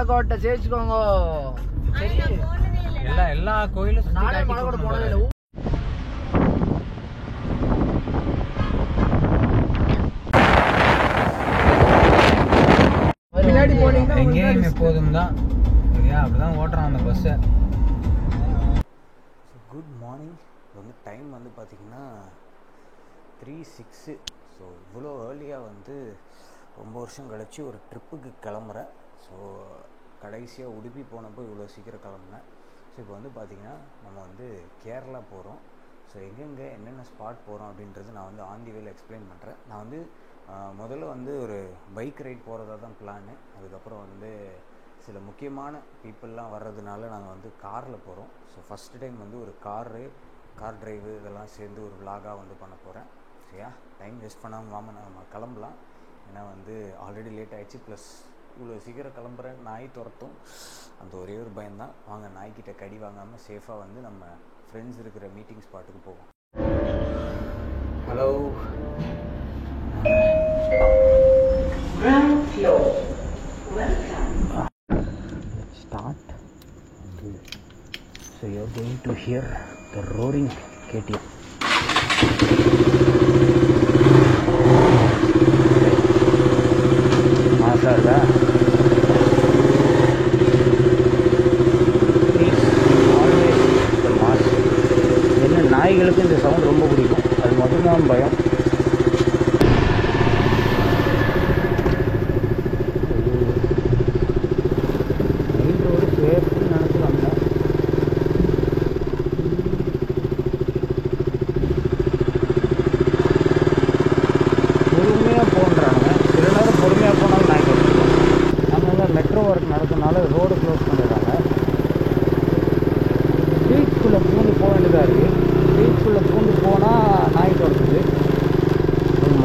மலைக்கோட்டை சேர்த்துக்கோங்க. சரி, எல்லா கோயிலும் நானே மலைக்கோட்டை போனதே இல்லை. பின்னாடி போனீங்கன்னா எங்கேயும் எப்போதும் தான் சரியா, அப்படிதான் ஓட்டுறான் அந்த பஸ்ஸை. Good morning. வந்து டைம் வந்து பார்த்திங்கன்னா 3:06. ஸோ இவ்வளோ ஏர்லியாக வந்து ரொம்ப வருஷம் கழிச்சு ஒரு ட்ரிப்புக்கு கிளம்புறேன். ஸோ கடைசியாக உடுப்பி போனப்போ இவ்வளோ சீக்கிரம் கிளம்புனேன். ஸோ இப்போ வந்து பார்த்திங்கன்னா நம்ம வந்து கேரளா போகிறோம். ஸோ எங்கெங்கே என்னென்ன ஸ்பாட் போகிறோம் அப்படின்றது நான் வந்து ஆன் தி வேல எக்ஸ்பிளைன் பண்ணுறேன். நான் வந்து முதல்ல வந்து ஒரு பைக் ரைட் போகிறதா தான் பிளானு. அதுக்கப்புறம் வந்து சில முக்கியமான பீப்புளெலாம் வர்றதுனால நாங்கள் வந்து காரில் போகிறோம். ஸோ ஃபஸ்ட்டு டைம் வந்து ஒரு கார் ட்ரைவு இதெல்லாம் சேர்ந்து ஒரு விலாகாக வந்து பண்ண போகிறேன். சரியா, டைம் வேஸ்ட் பண்ணாமல் நம்ம கிளம்பலாம். ஏன்னா வந்து ஆல்ரெடி லேட் ஆகிடுச்சு. ப்ளஸ் இவ்வளோ சீக்கிரம் கிளம்புறேன், நாய் துரத்தும், அந்த ஒரே ஒரு பயம்தான். வாங்க, நாய்க்கிட்ட கடி வாங்காமல் சேஃபாக வந்து நம்ம ஃப்ரெண்ட்ஸ் இருக்கிற மீட்டிங் ஸ்பாட்டுக்கு போவோம். Hello, start. So you are going to hear the roaring KTM. மாசாதா the mass. என்ன நாய்களுக்கு இந்த சவுண்ட் ரொம்ப பிடிக்கும், அது மட்டும்தான் பயம்.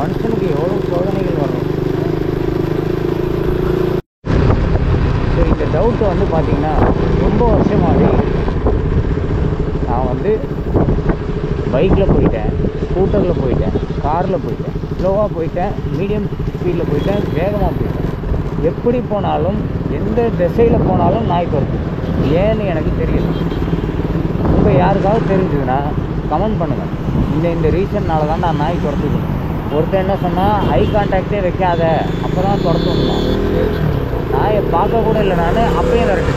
மனுஷனுக்கு எவ்வளோ சோதனைகள் வரும். ஸோ இந்த டவுட் வந்து பார்த்திங்கன்னா ரொம்ப வருஷமாகவே நான் வந்து பைக்கில் போயிட்டேன், ஸ்கூட்டரில் போயிட்டேன், காரில் போயிட்டேன், ஸ்லோவாக போயிட்டேன், மீடியம் ஸ்பீடில் போயிட்டேன், வேகமாக போயிட்டேன். எப்படி போனாலும் எந்த திசையில் போனாலும் நாய் துரத்தும். ஏன்னு எனக்கு தெரியல. உங்கள் யாருக்காவது தெரிஞ்சதுன்னா கமெண்ட் பண்ணுங்கள். இந்த ரீசன்னால தான் நான் நாய் துரத்துக்கணும். ஒருத்தர் என்ன சொன்னால், ஐ கான்டாக்டே வைக்காத, அப்போ தான் துரத்துணும். நாயை பார்க்க கூட இல்லை நான், அப்பயும் விரட்டு.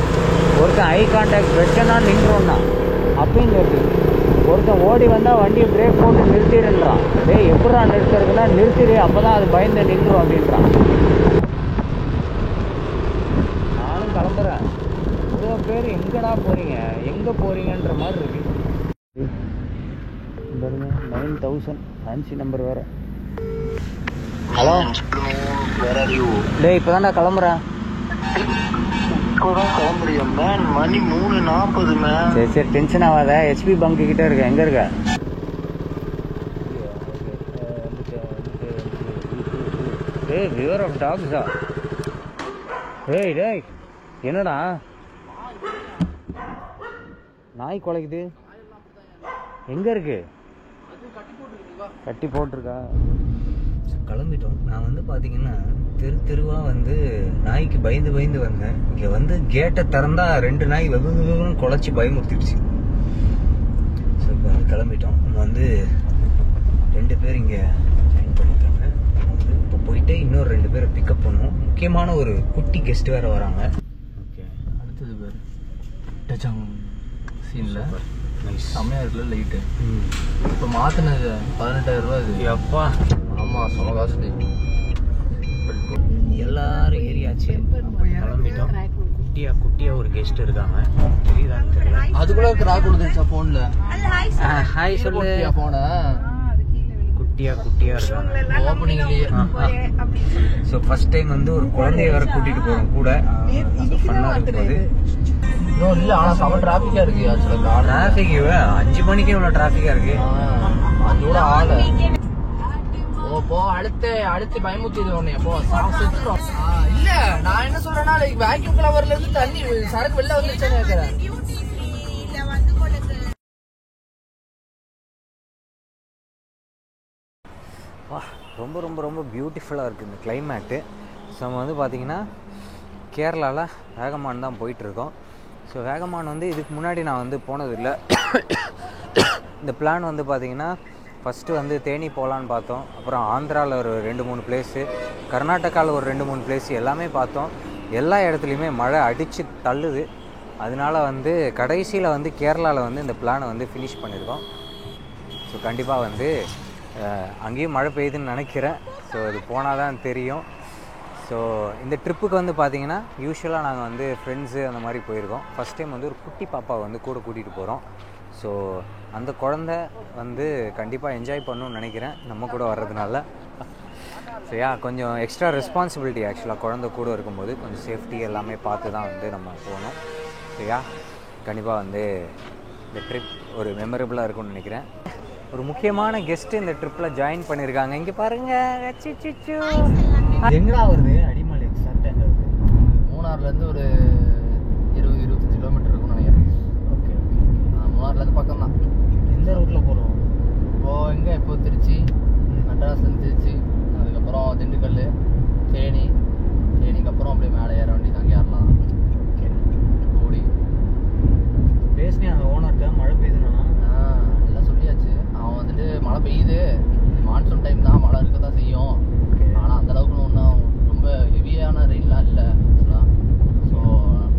ஒருத்தன் ஐ கான்டாக்ட் வச்சேன்னா நின்றுன்னா, அப்பயும் விரட்டு. ஒருத்தன் ஓடி வந்தால் வண்டியை பிரேக் போட்டு நிறுத்திடுன்றான். டேய், எப்படா நிறுத்துறதுன்னா நிறுத்திடு, அப்போ தான் அது பயந்து நின்றுடும் அப்படின்றான். நானும் கிளம்புறேன். இவ்வளோ பேர் எங்கடா போகிறீங்க, எங்கே போகிறீங்கன்ற மாதிரி இருக்கு. பாருங்க, 9000 ஃபேன்சி நம்பர் வேறு. ஹலோ, டேய் இப்போ தான்டா கிளம்புறேன். கிளம்புறியா மேன்? மணி 3:40 மேன். சரி சரி, டென்ஷன் ஆகாத. ஹெச்பி பங்கு கிட்ட இருக்க. எங்கே இருக்க? டேய், விவர் ஆஃப் டாக்ஸா? டேய் என்னடா நாய் குலைக்குது? எங்கே இருக்கு? கட்டி போட்டிருக்கா? கிளம்பிட்டோம். நான் வந்து பார்த்தீங்கன்னா தெருவாக வந்து நாய்க்கு பயந்து வந்தேன். இங்கே வந்து கேட்டை திறந்தா 2 நாய் வெகுன்னு குலைச்சி பயமுறுத்திடுச்சு. ஸோ இப்போ வந்து கிளம்பிட்டோம். நம்ம வந்து 2 பேர் இங்கே ஜாயின் பண்ணிட்டாங்க. வந்து இப்போ போயிட்டு இன்னொரு 2 பேரை பிக்கப் பண்ணுவோம். முக்கியமான ஒரு குட்டி கெஸ்ட் வேறு வராங்க. ஓகே, அடுத்தது பேர் டச்சாங் சீனில் செம்மையாக இருக்குல்ல லைட்டு. இப்போ மாற்றினது 18,000 ரூபா இது. எப்பா, ஆமாம், சொன்ன காசு. எல்லாரும் ஏரியாச்சு, கிளம்பிட்டோம். குட்டியா ஒரு கெஸ்ட் இருக்காங்க. தெரியுதான்னு தெரியல. அது கூட ராக் கொடுத்துருச்சா ஃபோனில்? ஹாய் சொல்லு. ஃபோனை குட்டியா இருக்காங்க ஓப்பனிங்லேயே. ஸோ ஃபர்ஸ்ட் டைம் வந்து ஒரு குழந்தைய வேற கூட்டிகிட்டு போகிறோம் கூட. ஃபன்னாக இருக்குது. இன்னும் இல்லை, ஆனால் செம டிராஃபிக்காக இருக்குது. ஆக்சுவலாக டிராஃபிக் 5 மணிக்கே இவ்வளோ டிராஃபிக்காக இருக்குது. அதோட ஆளு போ அடுத்து பயமுத்திது ஒண்ணு. போ செத்துறோம். இல்ல, நான் என்ன சொல்றேன்னா, வேக்யூம் கிளவர்ல இருந்து தண்ணி சரக்கு வெளில வந்துருச்சேன்னு கேக்குறேன். ரொம்ப ரொம்ப ரொம்ப பியூட்டிஃபுல்லாக இருக்குது இந்த கிளைமேட்டு. ஸோ நம்ம வந்து பார்த்திங்கன்னா கேரளாவில் வேகமான் தான் போயிட்டுருக்கோம். ஸோ வேகமான் வந்து இதுக்கு முன்னாடி நான் வந்து போனதில்லை. இந்த பிளான் வந்து பார்த்திங்கன்னா ஃபஸ்ட்டு வந்து தேனி போகலான்னு பார்த்தோம். அப்புறம் ஆந்திராவில் ஒரு 2-3 பிளேஸு, கர்நாடகாவில் ஒரு 2-3 பிளேஸு எல்லாமே பார்த்தோம். எல்லா இடத்துலையுமே மழை அடித்து தள்ளுது. அதனால வந்து கடைசியில் வந்து கேரளாவில் வந்து இந்த பிளானை வந்து ஃபினிஷ் பண்ணியிருக்கோம். ஸோ கண்டிப்பாக வந்து அங்கேயும் மழை பெய்யுதுன்னு நினைக்கிறேன். ஸோ இது போனால் தான் தெரியும். ஸோ இந்த ட்ரிப்புக்கு வந்து பார்த்திங்கன்னா யூஸ்வலாக நாங்கள் வந்து ஃப்ரெண்ட்ஸு அந்த மாதிரி போயிருக்கோம். ஃபஸ்ட் டைம் வந்து ஒரு குட்டி பாப்பாவை வந்து கூட கூட்டிகிட்டு போகிறோம். ஸோ அந்த குழந்த வந்து கண்டிப்பாக என்ஜாய் பண்ணணும்னு நினைக்கிறேன் நம்ம கூட வர்றதுனால. ஸோ கொஞ்சம் எக்ஸ்ட்ரா ரெஸ்பான்சிபிலிட்டி ஆக்சுவலாக குழந்தை கூட இருக்கும்போது கொஞ்சம் சேஃப்டி எல்லாமே பார்த்து தான் வந்து நம்ம போகணும். ஸோ கண்டிப்பாக வந்து இந்த ட்ரிப் ஒரு மெமரபுளாக இருக்கும்னு நினைக்கிறேன். ஒரு முக்கியமான கெஸ்ட்டு இந்த ட்ரிப்பில் ஜாயின் பண்ணியிருக்காங்க. இங்கே பாருங்கள், எங்கடா வருது அடிமலை எக்ஸாக்ட் எங்கே வருது? மூணாறுலேருந்து ஒரு 20-25 கிலோமீட்டர் இருக்கும்னு நினைக்கிறேன். ஓகே, மூணாறுலேருந்து பக்கம் தான். எந்த ரூட்டில் போகிறோம்? எங்கே இப்போ திருச்சி, மெட்ராஸ்லேருந்து திருச்சி, அதுக்கப்புறம் திண்டுக்கல், தேனிக்கு அப்புறம் அப்படியே மேலே ஏற வேண்டி தான் கேரளா. ஓகே, ஓடி பேசினே அந்த ஓனர்கிட்ட மழை பெய்யுதுன்னா எல்லாம் சொல்லியாச்சு. அவன் வந்துட்டு மழை பெய்யுது, மான்சூன் டைம் தான், மழை இருக்க தான் செய்யும். ஆனால் அந்தளவுக்கு ஒன்றும் ரொம்ப ஹெவியான ரெயின்லாம் இல்லை ஆக்சுவலாக. ஸோ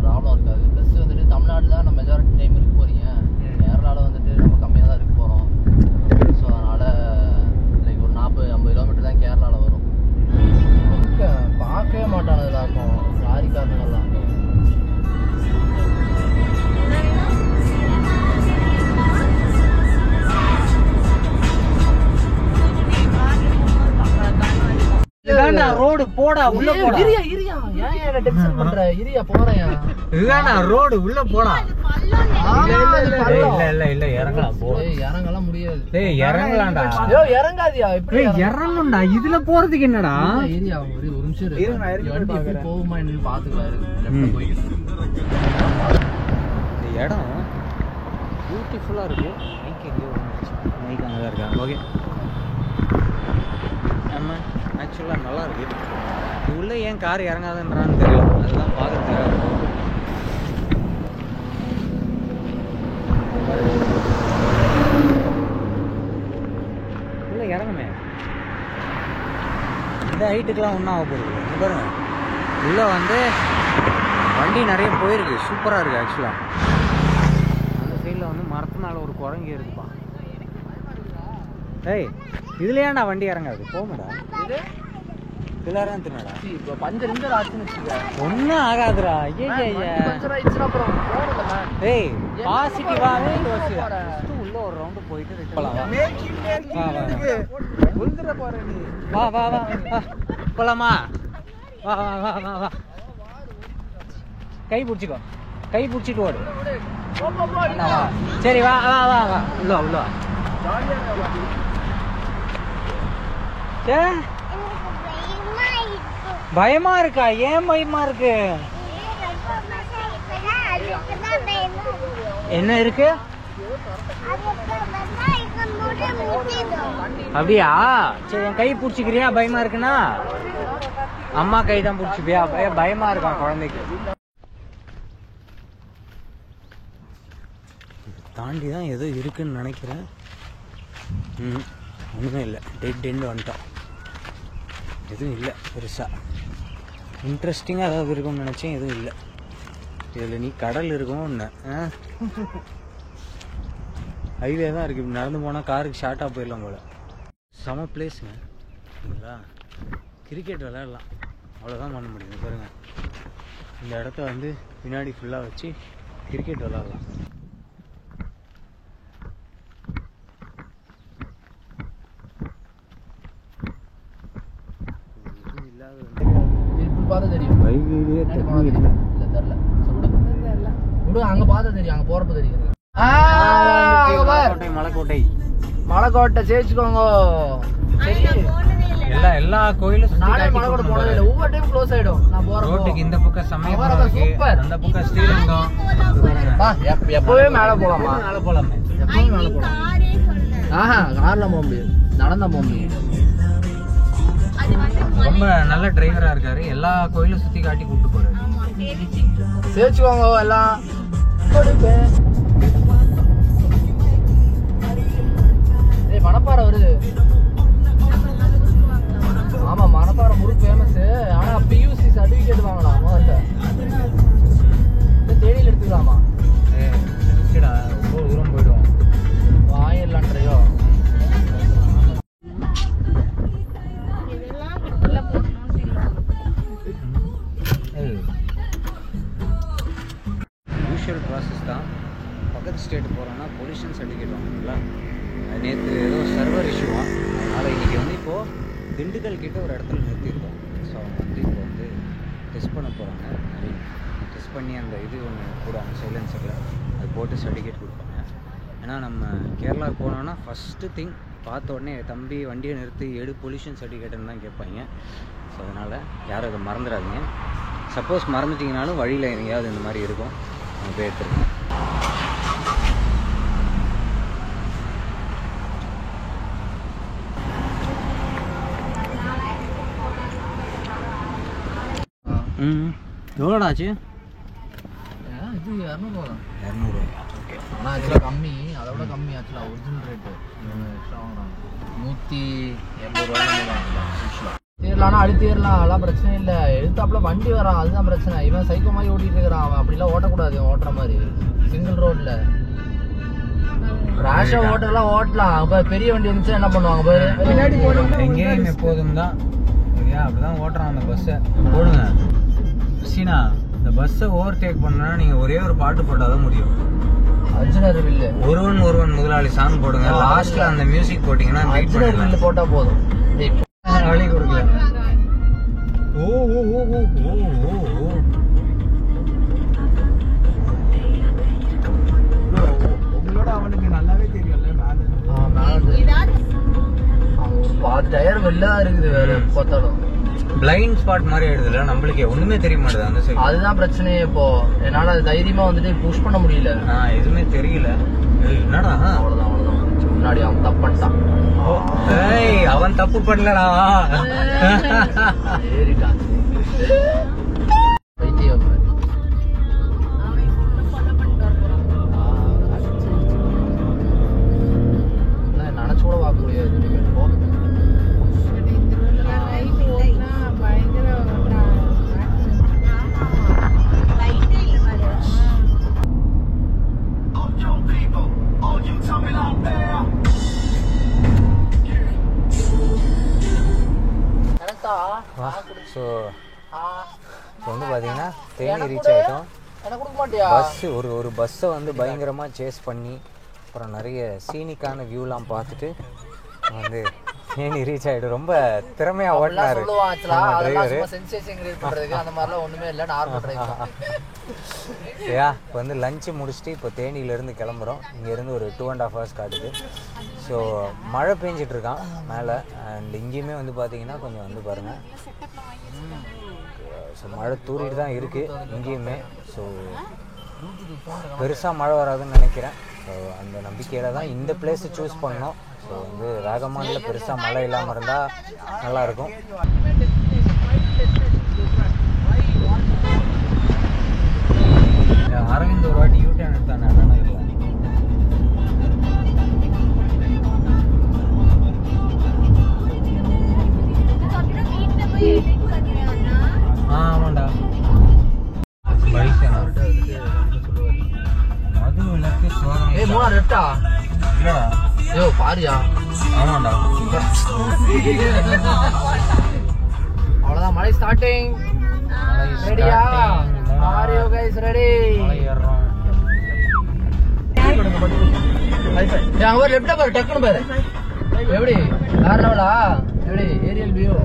ப்ராப்ளம் இருக்காது. ப்ளஸ் வந்துட்டு தமிழ்நாடு தான் நம்ம மெஜாரிட்டி டைம் இருக்க போகிறீங்க. கேரளாவில் வந்துட்டு நம்ம கம்மியாக தான் இருக்க போகிறோம். ஸோ அதனால் லைக் ஒரு 40-50 கிலோமீட்டர் தான் கேரளாவில் வரும். பார்க்கவே மாட்டானதுலாம் இருக்கும் லாரிக்காரங்கெல்லாம். ரோடு போடா உள்ள போடா. இரியா ஏன் டென்ஷன் பண்ற? இரியா போறேன். இதுதானா ரோடு உள்ள போடா. இல்ல இறங்கலாம் போ. இறங்கலாம் முடியாது. டேய் இறங்கலாம்டா. இறங்காதியா? இப்படி இறங்கணும்டா. இதுல போறதுக்கு என்னடா? இரியா ஒரு நிமிஷம் இரு. வண்டி எப்படி போகுமா என்னன்னு பாத்துக்கலாம். இந்த இடம் பியூட்டிஃபுல்லா இருக்கு. மைக் அங்கே தான் இருக்காங்க. ஓகே, நம்ம ஆக்சுவலாக நல்லா இருக்கு. இது உள்ளே ஏன் கார் இறங்காதுன்றான்னு தெரியல. அதுதான் பார்க்குறதுக்காக. உள்ளே இறங்குமே. இந்த ஹைட்டுக்கெலாம் ஒன்றும் ஆக போகுது. இது பாருங்க, உள்ளே வந்து வண்டி நிறைய போயிருக்கு. சூப்பராக இருக்குது ஆக்சுவலாக. அந்த சைடில் வந்து மரத்து மேலே ஒரு குரங்கு இருக்குப்பா. ஏய், இதுல ஏன்டா வண்டி இறங்காது? போங்கடா. இதுல இறங்குனடா. இப்போ பஞ்சர் இந்த ஆச்சுன்னு வச்சுக்க. ஒன்றும் ஆகாதுடா. பஞ்சர் ஆயிடுச்சுனா அப்புறம் போறல. ஏய், பாசிட்டிவாவே யோசி. உள்ள ஒரு ரவுண்ட் போயிட்டு ரிட்டர்ன் போலாம். உள்துற போற நீ. வா போலாமா? வா. கை பிடிச்சிக்கோ. கை பிடிச்சிட்டு ஓடு. சரி வா. உள்ள பயமா இருக்கா? ஏன் பயமா இருக்கு? என்ன இருக்கு? அப்படியா? சரி, என் கை பிடிச்சிக்கிறியா? பயமா இருக்குன்னா அம்மா கை தான் பிடிச்சிப்பியா? பயமா இருக்கான் குழந்தைக்கு. தாண்டி தான் ஏதோ இருக்குன்னு நினைக்கிறேன். ஒன்றுமே இல்லை. டெட் எண்டு வந்துட்டோம். எதுவும் இல்லை பெருசாக. இன்ட்ரெஸ்டிங்காக ஏதாவது இருக்கும்னு நினச்சேன். எதுவும் இல்லை. இதில் நீ கடல் இருக்கும் ஒன்று. ஹைவே தான் இருக்குது. இப்படி நடந்து போனால் காருக்கு ஷார்ட்டாக போயிடலாம் போல். செம பிளேஸுங்க. சரிங்களா? கிரிக்கெட் விளையாடலாம். அவ்வளோதான் பண்ண முடியும். பாருங்கள், இந்த இடத்த வந்து பின்னாடி ஃபுல்லாக வச்சு கிரிக்கெட் விளையாடலாம். பார்த்தா தெரியும். தெரியல. விடு, அங்க பார்த்தா தெரியும். அங்க போறப்ப தெரியும். மலைக்கோட்டை சேர்த்துக்கோங்க. எல்லா கோயிலும் நானே மலைக்கோட்டை போனதே இல்லை. ஒவ்வொரு டைம் க்ளோஸ் ஆயிடும். நான் போற ரோட்டுக்கு இந்த பக்கம் சமயபுரம் இருக்கு, அந்த பக்கம் ஸ்ரீரங்கம். எப்பவே மேல போலாமா? மேல போலாமே. எப்பவே மேல போலாம். கார்ல போக முடியாது, நடந்தா போக முடியும். ரொம்ப நல்ல டிரைவரா இருக்காரு. எல்லா கோயிலும் சுத்தி காட்டி கூப்பிட்டு போறாரு. சேவிச்சுவாங்க எல்லாம். ஏய் மணப்பாறை வருது. ஆமா மணப்பாறை முறுக்கு ஃபேமஸ். ஆனா பியூசி சர்டிபிகேட் வாங்கலாம் முதல்ல. தேனியில் எடுத்துக்கலாமா? ரொம்ப தூரம் போயிடுவோம். வாங்கிடலான்றையோ? யூஷுவல் ப்ராசஸ் தான். பக்கத்து ஸ்டேட்டு போகிறோன்னா பொல்யூஷன் சர்டிஃபிகேட் வாங்கணுங்களா? அது நேற்று ஏதோ சர்வர் இஷ்யூவாக, அதனால் இன்றைக்கி வந்து இப்போது திண்டுக்கல் கிட்ட ஒரு இடத்துல நிறுத்தியிருக்கோம். ஸோ அவங்க வந்து இப்போ வந்து டெஸ்ட் பண்ண போகிறாங்க. டெஸ்ட் பண்ணி அந்த இது ஒன்று போடுவாங்க சைலன்சரில், அது போட்டு சர்டிஃபிகேட் கொடுப்பாங்க. ஏன்னா நம்ம கேரளா போனோன்னா ஃபஸ்ட்டு திங் பார்த்த உடனே தம்பி வண்டியை நிறுத்தி எடு பொல்யூஷன் சர்டிஃபிகேட்டுன்னு தான் கேட்பாங்க. ஸோ அதனால் யாரும் அதை மறந்துடாதீங்க. சப்போஸ் மறந்துட்டிங்கனாலும் வழியில் எங்கேயாவது இந்த மாதிரி இருக்கும், அங்கே போய் எடுத்துருக்கேன். எவ்வளோடா ஆச்சு? இது 200 தான். 200. ஆனால் ஆக்சுவலாக கம்மி, அதை விட கம்மி ஆக்சுவலாக ஒரிஜினல் ரேட்டு. எக்ஸ்ட்ரா வாங்குறாங்க 180 ரூபாய். தேரலாம் அழுத்திடலாம், அதெல்லாம் பிரச்சனை இல்லை. எழுத்தாப்புல வண்டி வரான், அதுதான் பிரச்சனை. இவன் சைக்கோ மாதிரி ஓட்டிட்டு இருக்கிறான். அவன் அப்படிலாம் ஓட்டக்கூடாது. ஓட்டுற மாதிரி சிங்கிள் ரோட்ல ரேஷா ஓட்டெல்லாம் ஓட்டலாம். அப்போ பெரிய வண்டி இருந்துச்சு என்ன பண்ணுவாங்க? பின்னாடி எங்கேயும் எப்போதும் தான் அப்படிதான் ஓட்டுறான் அந்த பஸ்ஸை. போடுங்க சீனா, இந்த பஸ்ஸை ஓவர்டேக் பண்ணா நீங்கள் ஒரே ஒரு பாட்டு போட்டால் தான் முடியும். அர்ஜுனர் வில்லு ஒருவன் ஒருவன் முதலாளி சாங் போடுங்க. லாஸ்ட்ல அந்த மியூசிக் போட்டீங்கன்னா அர்ஜுனர் வில்லு போட்டா போதும். வழி கொடுக்கல. ஓ ஓ ஓ ஓ ஓ ஓ உங்களோட அவனுக்கு நல்லாவே தெரியும்ல டயர் வெள்ளா இருக்குது. வேற பார்த்தாலும் பிளைண்ட் ஸ்பாட் மாதிரி ஆயிடுதுல, நம்மளுக்கு ஒண்ணுமே தெரிய மாட்டேது அந்த சைடு. அதுதான் பிரச்சனையே. இப்போ என்னால தைரியமா வந்துட்டு புஷ் பண்ண முடியல. எதுவுமே தெரியல. என்னடா அவ்வளவுதான் முன்னாடி அவன் தப்பு பண்ணிட்டான். அவன் தப்பு பண்ணலடா, ஏறிட்டான். நினைச்சு கூட பார்க்க முடியாது. ஸோ இப்போ வந்து பார்த்தீங்கன்னா தேனி ரீச் ஆகிட்டோம். பஸ்ஸு ஒரு பஸ்ஸை வந்து பயங்கரமாக சேஸ் பண்ணி அப்புறம் நிறைய சீனிக்கான வியூலாம் பார்த்துட்டு வந்து தேனி ரீச் ஆகிடும். ரொம்ப திறமையாக ஓட்டினாரு டிரைவரு. இப்போ வந்து லஞ்சு முடிச்சுட்டு இப்போ தேனியிலேருந்து கிளம்புறோம். இங்கேருந்து ஒரு 2.5 hours காட்டுது. ஸோ மழை பெஞ்சிட்ருக்கான் மேலே. அண்ட் இங்கேயுமே வந்து பார்த்தீங்கன்னா கொஞ்சம் வந்து பாருங்கள், ஸோ மழை தூரிட்டு தான் இருக்குது இங்கேயுமே. ஸோ பெருசாக மழை வராதுன்னு நினைக்கிறேன். ஸோ அந்த நம்பிக்கையில் தான் இந்த பிளேஸை சூஸ் பண்ணோம். ஸோ வந்து வேகமானில் பெருசாக மழை இல்லாமல் இருந்தால் நல்லாயிருக்கும். அரவிந்த் ஒரு வாட்டி யூடர்ன் எடுத்தானே, அண்ணா இல்லை ஆமாண்டா. மது விலக்கு சோதனை பாரியா? ஆமாண்டா. அவ்வளவுதான், மழை ஸ்டார்டிங். ரெடியா? Are you guys ready? அங்க பாரு, லெஃப்ட்ல பாரு, டக்குனு பாரு. எப்படி வேற லெவலா? எப்படி ஏரியல் வியூ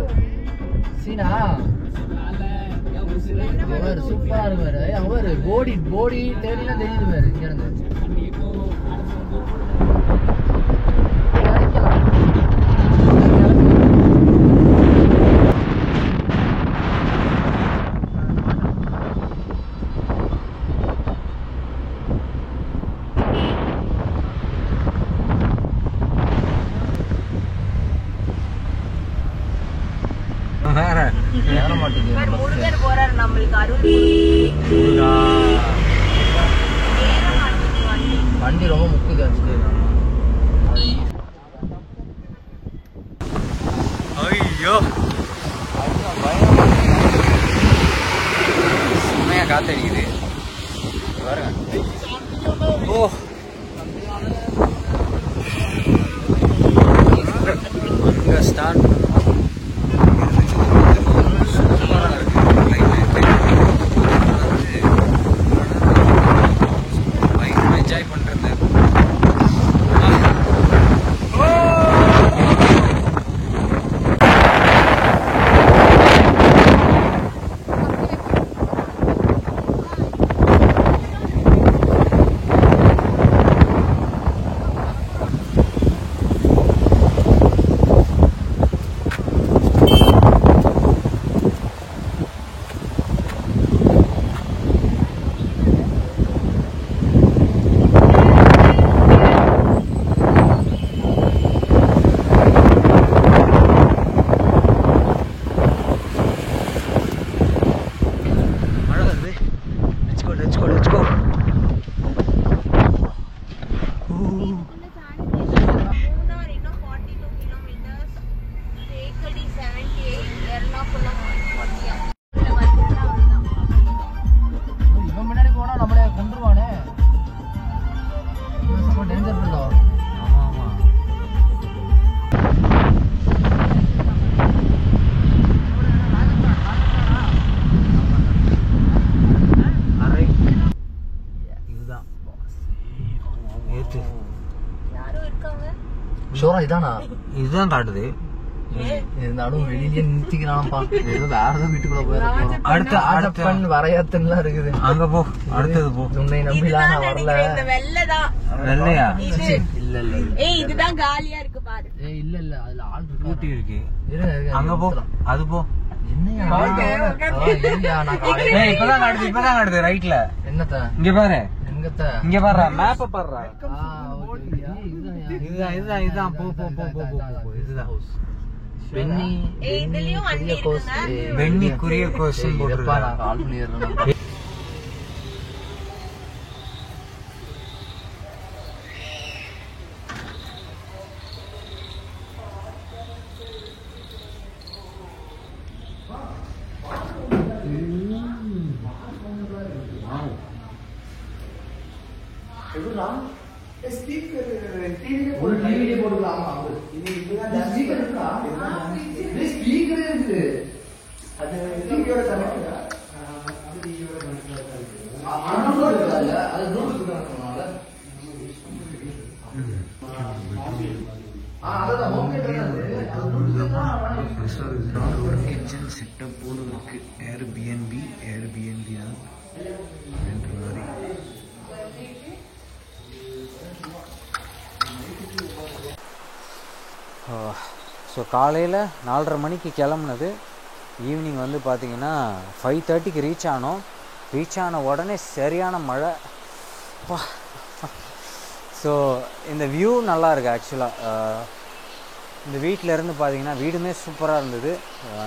சீனா? சூப்பரா இருக்கு பாரு. அங்க பாரு, போடி தேடிலாம் தெரியுது பாரு இங்க இருந்து. வேற ஏற மாட்டேங்குது. முருகர் போறாரு நம்மளுக்கு அருள். வண்டி ரொம்ப முக்குது. ஐயோ செம்மையா காத்தடிக்குது பாருங்க. ஓ அங்க ஸ்டார்ட் சூப்பராக இருக்கு கிளைமேட்டு. பயங்கரமாக என்ஜாய் பண்ணுறது. இவன் முன்னாடி போனா நம்மளே கொண்டுருவானே. டேஞ்சர் பண்ணோ. ஆமாம் ஆமாம். இதுதான் ஏத்து. யாரும் இருக்காங்க? ஷோரா இதானா? இதுதான் காட்டுது. இருந்தாலும் வெளியிலேயே நிறுத்திக்கிறான்ப்பா. ஏதோ வேற ஏதோ வீட்டுக்குள்ள போயிடும். அடுத்த ஆஜப்பன் வரையாத்தன்லாம் இருக்குது. அங்க போ, அடுத்தது போ. உன்னை நம்பிலாம் நான் வரல. இந்த வெள்ளதான். வெள்ளையா? இல்ல இல்ல. ஏய் இதுதான் காலியா இருக்கு பாரு. ஏய் இல்ல இல்ல அதுல ஆள் இருக்கு. ஊட்டி இருக்கு. இருங்க இருங்க. அங்க போ, அது போ. என்னையா? நான் காலையில ஏய் இப்பதான் காட்டுது, இப்பதான் காட்டுது ரைட்ல. என்னத்த? இங்க பாரு, எங்கத்த? இங்க பாரு, மேப்ப பாருடா. இதுதான் இதுதான் இதுதான் போ போ போ போ போ. இதுதான் பென்னி. ஏய் இதுலயும் வண்டி இருக்குங்க. பென்னி குரிய கோஷன் போட்டுப்பா. போட்டுருக்கா. நான் கால் பண்ணிடுறேன். கிச்சன் செட்டப் போல இருக்கு. ஏர்பிஎன்பி தான் அப்படின்ற மாதிரி. ஸோ காலையில் 4:30 மணிக்கு கிளம்புனது. ஈவினிங் வந்து பார்த்திங்கன்னா 5:30க்கு ரீச் ஆனோம். ரீச் ஆன உடனே சரியான மழை. ஸோ இந்த வியூ நல்லா இருக்குது ஆக்சுவலாக. இந்த வீட்டிலேருந்து பார்த்தீங்கன்னா வீடுமே சூப்பராக இருந்தது.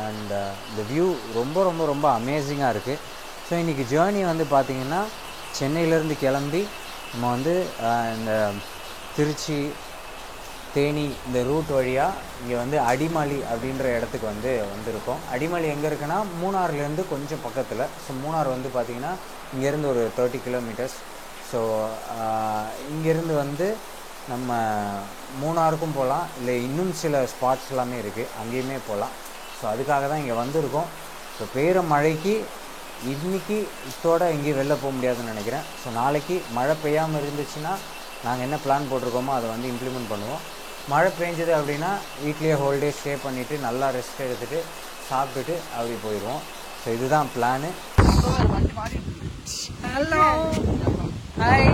அண்ட் இந்த வியூ ரொம்ப ரொம்ப ரொம்ப அமேசிங்காக இருக்குது. ஸோ இன்றைக்கி ஜேர்னி வந்து பார்த்திங்கன்னா சென்னையிலேருந்து கிளம்பி நம்ம வந்து இந்த திருச்சி தேனி இந்த ரூட் வழியாக இங்கே வந்து அடிமாலி அப்படின்ற இடத்துக்கு வந்திருக்கோம். அடிமாலி எங்கே இருக்குன்னா மூணாறுலேருந்து கொஞ்சம் பக்கத்தில். ஸோ மூணாறு வந்து பார்த்திங்கன்னா இங்கேருந்து ஒரு 30 கிலோமீட்டர்ஸ். ஸோ இங்கேருந்து வந்து நம்ம மூணாருக்கும் போகலாம், இல்லை இன்னும் சில ஸ்பாட்ஸ் எல்லாமே இருக்குது, அங்கேயுமே போகலாம். ஸோ அதுக்காக தான் இங்கே வந்திருக்கோம். ஸோ பெய்கிற மழைக்கு இன்றைக்கி இதோட எங்கேயும் வெளில போக முடியாதுன்னு நினைக்கிறேன். ஸோ நாளைக்கு மழை பெய்யாமல் இருந்துச்சுன்னா நாங்கள் என்ன பிளான் போட்டிருக்கோமோ அதை வந்து இம்ப்ளிமெண்ட் பண்ணுவோம். மழை பெஞ்சது அப்படின்னா வீட்லேயே ஹோல்டே ஸ்டே பண்ணிவிட்டு நல்லா ரெஸ்ட் எடுத்துகிட்டு சாப்பிட்டுட்டு அப்படி போயிடுவோம். ஸோ இதுதான் பிளானு. Hello hi